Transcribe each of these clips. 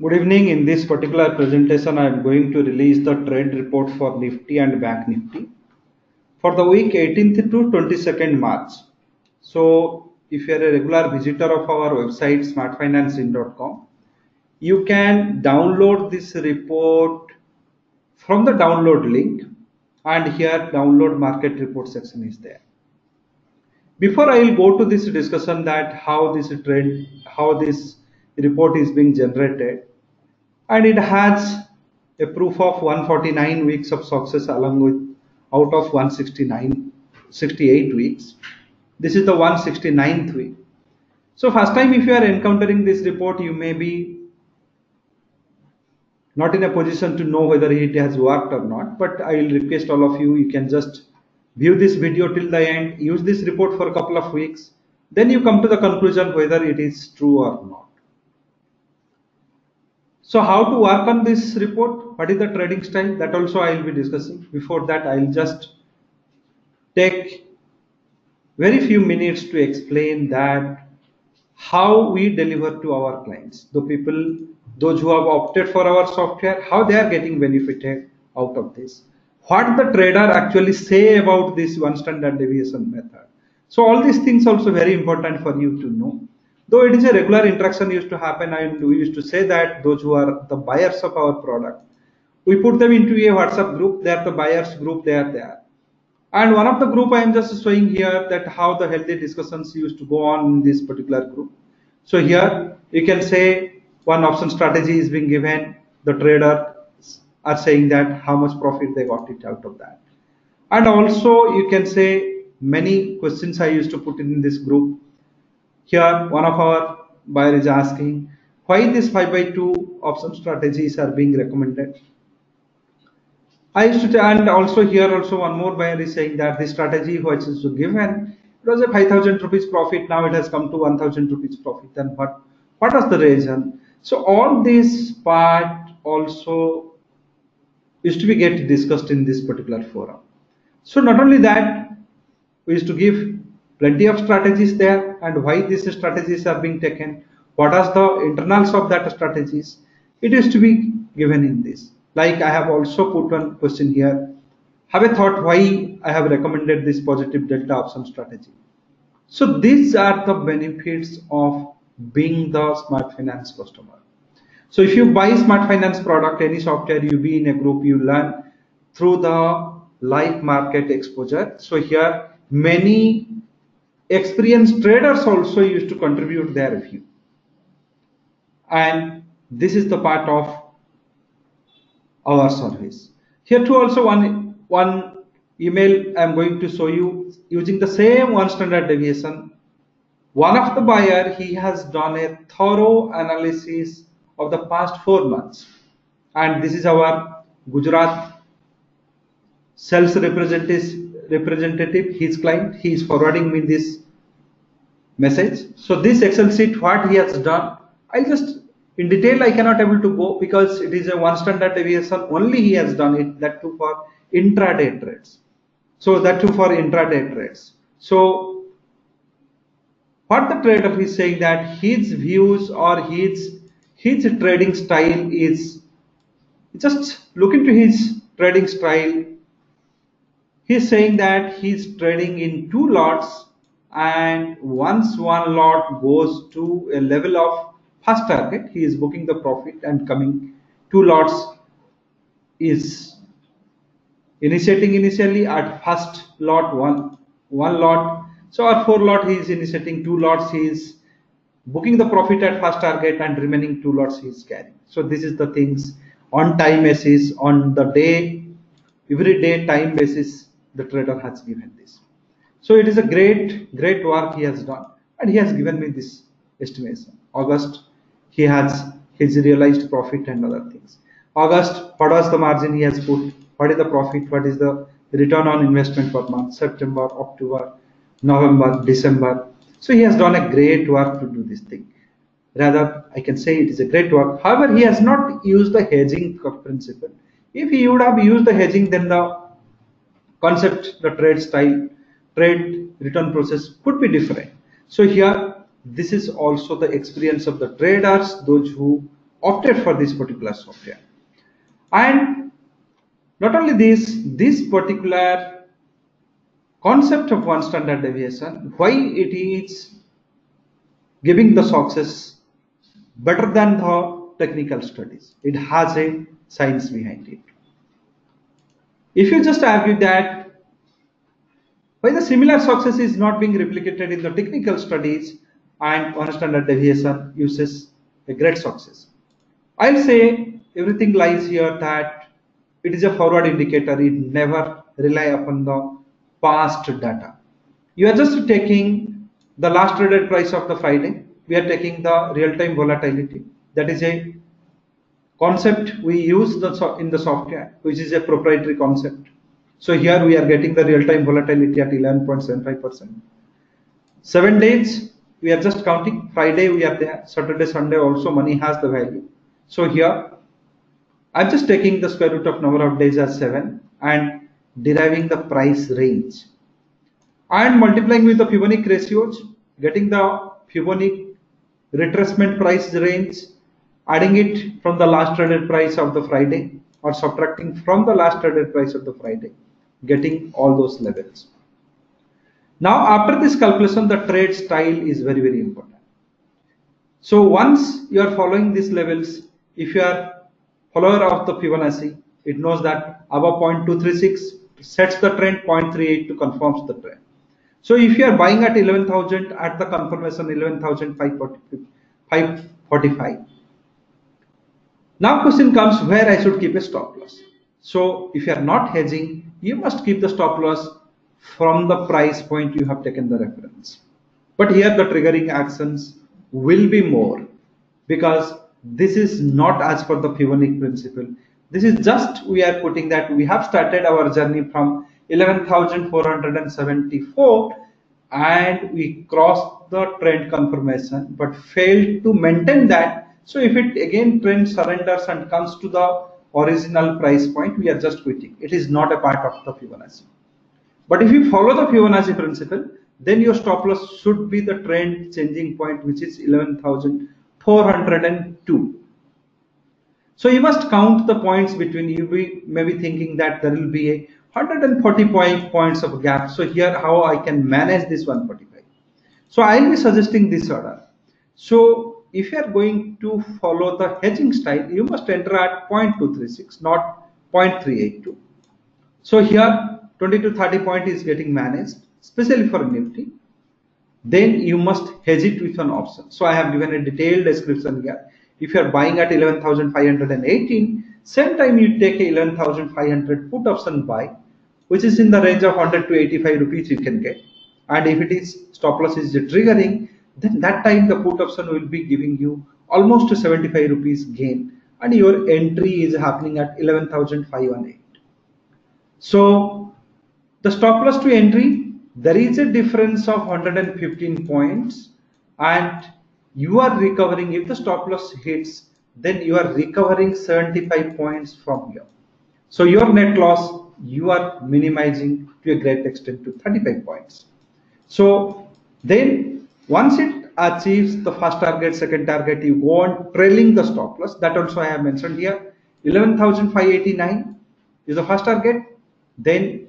Good evening. In this particular presentation, I am going to release the trade report for Nifty and Bank Nifty for the week 18th to 22nd March. So, if you are a regular visitor of our website smartfinancing.com, you can download this report from the download link, and here download market report section is there. Before I will go to this discussion that how this report is being generated, and it has a proof of 149 weeks of success along with out of 68 weeks. This is the 169th week. So first time if you are encountering this report, you may be not in a position to know whether it has worked or not, but I will request all of you, you can just view this video till the end, use this report for a couple of weeks, then you come to the conclusion whether it is true or not. So how to work on this report, what is the trading style, that also I will be discussing. Before that, I will just take very few minutes to explain that how we deliver to our clients, those who have opted for our software, how they are getting benefited out of this, what the trader actually say about this one standard deviation method. So all these things also very important for you to know. Though it is a regular interaction used to happen, and we used to say that those who are the buyers of our product, we put them into a WhatsApp group. They are the buyers group. They are there. And one of the group I am just showing here that how the healthy discussions used to go on in this particular group. So here you can say one option strategy is being given. The trader are saying that how much profit they got it out of that. And also you can say many questions I used to put in this group. Here one of our buyer is asking why this 5x2 option strategies are being recommended. I used to, and also here also one more buyer is saying that the strategy which is given, it was a 5,000 rupees profit, now it has come to 1,000 rupees profit. Then what was the reason? So all this part also used to be get discussed in this particular forum. So not only that, we used to give plenty of strategies there and why these strategies are being taken, what are the internals of that strategies, it used to be given in this. Like I have also put one question here, have a thought why I have recommended this positive delta option strategy. So these are the benefits of being the Smart Finance customer. So if you buy Smart Finance product, any software, you be in a group, you learn through the live market exposure. So here many experienced traders also used to contribute their view. And this is the part of our service. Here too also one email I am going to show you using the same one standard deviation. One of the buyer, he has done a thorough analysis of the past 4 months, and this is our Gujarat sales representative, his client, he is forwarding me this message. So this Excel sheet, what he has done, I'll just in detail I cannot able to go because it is a one standard deviation, only he has done it, that too for intraday trades. So that too for intraday trades. So what the trader is saying that his views or his trading style is, just look into his trading style. He's saying that he's trading in 2 lots, and once one lot goes to a level of first target, he is booking the profit and coming 2 lots is initiating initially at first lot one lot. So at 4 lot he is initiating 2 lots, he is booking the profit at first target and remaining 2 lots he is carrying. So this is the things on time basis, on the day, every day time basis the trader has given this. So it is a great work he has done, and he has given me this estimation. August, he has his realized profit and other things. August, what was the margin he has put, what is the profit, what is the return on investment per month, September, October, November, December. So he has done a great work to do this thing. Rather, I can say it is a great work. However, he has not used the hedging principle. If he would have used the hedging, then the concept, the trade style, trade return process could be different. So here, this is also the experience of the traders, those who opted for this particular software. And not only this particular concept of one standard deviation, why it is giving the success better than the technical studies. It has a science behind it. If you just argue that why the similar success is not being replicated in the technical studies and one standard deviation uses a great success, I'll say everything lies here that it is a forward indicator. It never rely upon the past data. You are just taking the last traded price of the Friday. We are taking the real-time volatility. That is a concept we use in the software, which is a proprietary concept. So here we are getting the real-time volatility at 11.75%. 7 days we are just counting. Friday we are there. Saturday, Sunday also money has the value. So here I'm just taking the square root of number of days as 7 and deriving the price range and multiplying with the Fibonacci ratios, getting the Fibonacci retracement price range, adding it from the last traded price of the Friday or subtracting from the last traded price of the Friday, getting all those levels. Now after this calculation, the trade style is very, very important. So once you are following these levels, if you are follower of the Fibonacci, it knows that above 0.236 sets the trend, 0.382 confirms the trend. So if you are buying at 11,000 at the confirmation 11,545, now question comes where I should keep a stop loss. So if you are not hedging, you must keep the stop loss from the price point you have taken the reference. But here the triggering actions will be more because this is not as per the Fibonacci principle. This is just we are putting that we have started our journey from 11,474 and we crossed the trend confirmation but failed to maintain that. So if it again trend surrenders and comes to the original price point, we are just quitting. It is not a part of the Fibonacci. But if you follow the Fibonacci principle, then your stop loss should be the trend changing point, which is 11,402. So you must count the points between. You may be thinking that there will be a 140 points of gap. So here how I can manage this 145. So I will be suggesting this order. So if you are going to follow the hedging style, you must enter at 0.236, not 0.382. So here 20 to 30 point is getting managed, especially for Nifty. Then you must hedge it with an option. So I have given a detailed description here. If you are buying at 11,518, same time you take a 11,500 put option buy, which is in the range of 100 to 85 rupees you can get. And if it is stop loss is triggering, then that time the put option will be giving you almost 75 rupees gain, and your entry is happening at 11,518. So the stop loss to entry, there is a difference of 115 points and you are recovering. If the stop loss hits, then you are recovering 75 points from here. So your net loss you are minimizing to a great extent to 35 points. So then once it achieves the first target, second target, you go on trailing the stop loss. That also I have mentioned here. 11,589 is the first target. Then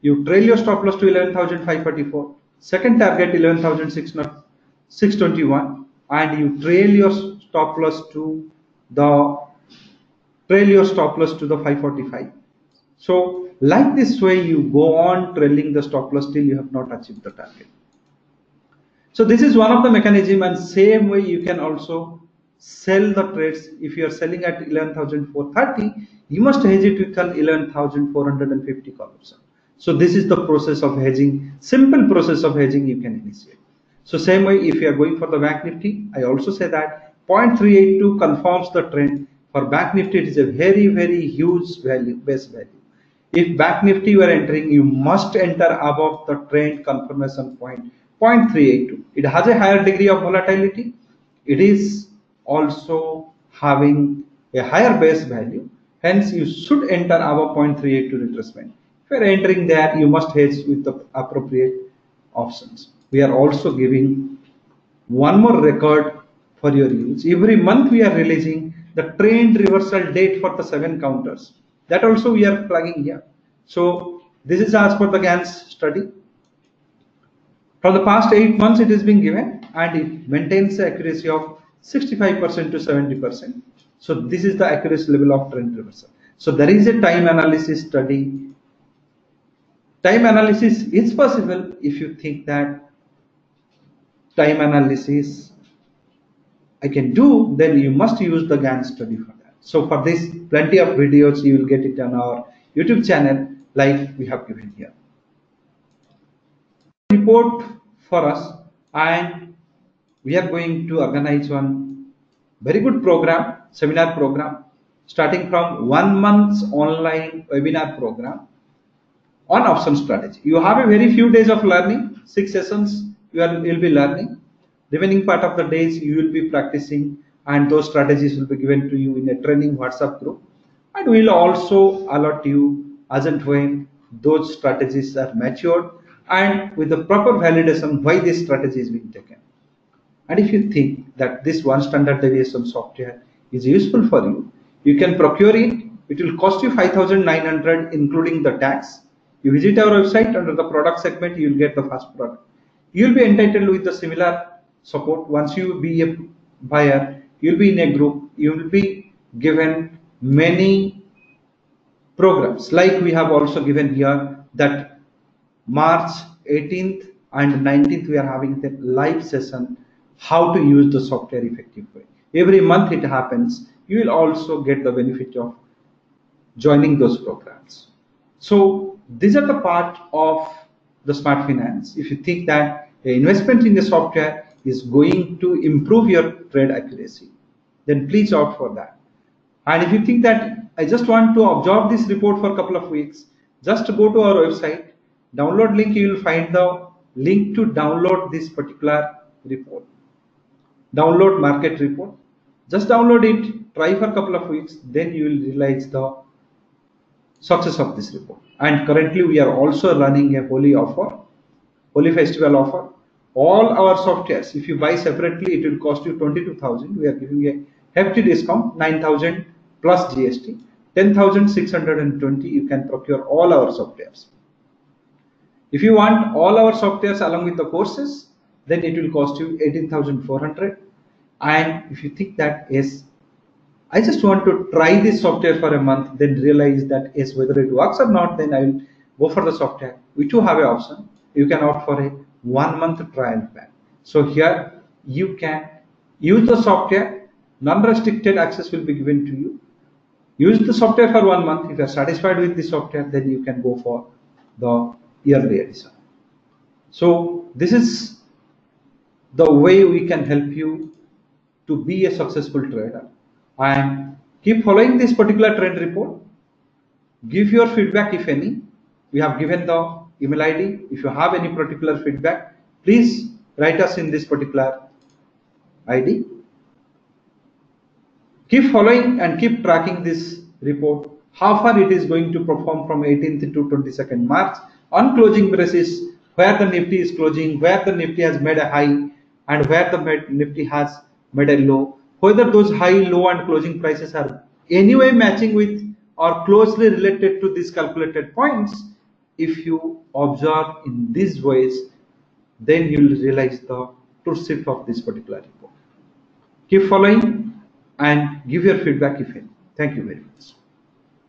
you trail your stop loss to 11,544. Second target 11,621, and you trail your stop loss to the 545. So like this way you go on trailing the stop loss till you have not achieved the target. So this is one of the mechanism, and same way you can also sell the trades. If you are selling at 11,430, you must hedge it with an 11,450 call option. So this is the process of hedging, simple process of hedging you can initiate. So same way if you are going for the Bank Nifty, I also say that 0.382 confirms the trend. For Bank Nifty, it is a very, very huge value, base value. If Bank Nifty you are entering, you must enter above the trend confirmation point, 0.382. It has a higher degree of volatility. It is also having a higher base value. Hence, you should enter above 0.382 retracement. If you are entering there, you must hedge with the appropriate options. We are also giving one more record for your use. Every month we are releasing the trend reversal date for the 7 counters. That also we are flagging here. So this is as per the GAN's study. For the past 8 months it is being given, and it maintains the accuracy of 65% to 70%. So this is the accuracy level of trend reversal. So there is a time analysis study. Time analysis is possible if you think that time analysis I can do, then you must use the GAN study for that. So for this, plenty of videos, you will get it on our YouTube channel like we have given here. Report for us, and we are going to organize one very good program, seminar program, starting from 1 month's online webinar program on option strategy. You have a very few days of learning, 6 sessions will be learning. Remaining part of the days you will be practicing, and those strategies will be given to you in a training WhatsApp group, and we will also alert you as and when those strategies are matured and with the proper validation why this strategy is being taken. And if you think that this one standard deviation software is useful for you, you can procure it. It will cost you 5,900 including the tax. You visit our website, under the product segment you will get the first product. You will be entitled with the similar support. Once you be a buyer, you will be in a group, you will be given many programs, like we have also given here that March 18th and 19th we are having the live session, how to use the software effective way. Every month it happens. You will also get the benefit of joining those programs. So these are the part of the smart finance. If you think that the investment in the software is going to improve your trade accuracy, then please opt for that. And if you think that I just want to observe this report for a couple of weeks, just go to our website, download link, you will find the link to download this particular report. Download market report. Just download it, try for a couple of weeks, then you will realize the success of this report. And currently we are also running a Holi offer, Holi festival offer. All our softwares, if you buy separately, it will cost you 22,000. We are giving a hefty discount, 9,000 plus GST, 10,620. You can procure all our softwares. If you want all our softwares along with the courses, then it will cost you 18,400. And if you think that yes, I just want to try this software for a month, then realize that yes, whether it works or not, then I will go for the software. We too have an option. You can opt for a 1 month trial plan. So here you can use the software, non-restricted access will be given to you. Use the software for 1 month. If you are satisfied with the software, then you can go for the yearly edition. So this is the way we can help you to be a successful trader, and keep following this particular trend report. Give your feedback if any. We have given the email ID. If you have any particular feedback, please write us in this particular ID. Keep following and keep tracking this report, how far it is going to perform from 18th to 22nd March on closing basis, where the Nifty is closing, where the Nifty has made a high and where the Nifty has made a low, whether those high, low and closing prices are anyway matching with or closely related to these calculated points. If you observe in these ways, then you will realize the truth of this particular report. Keep following and give your feedback if any. Thank you very much.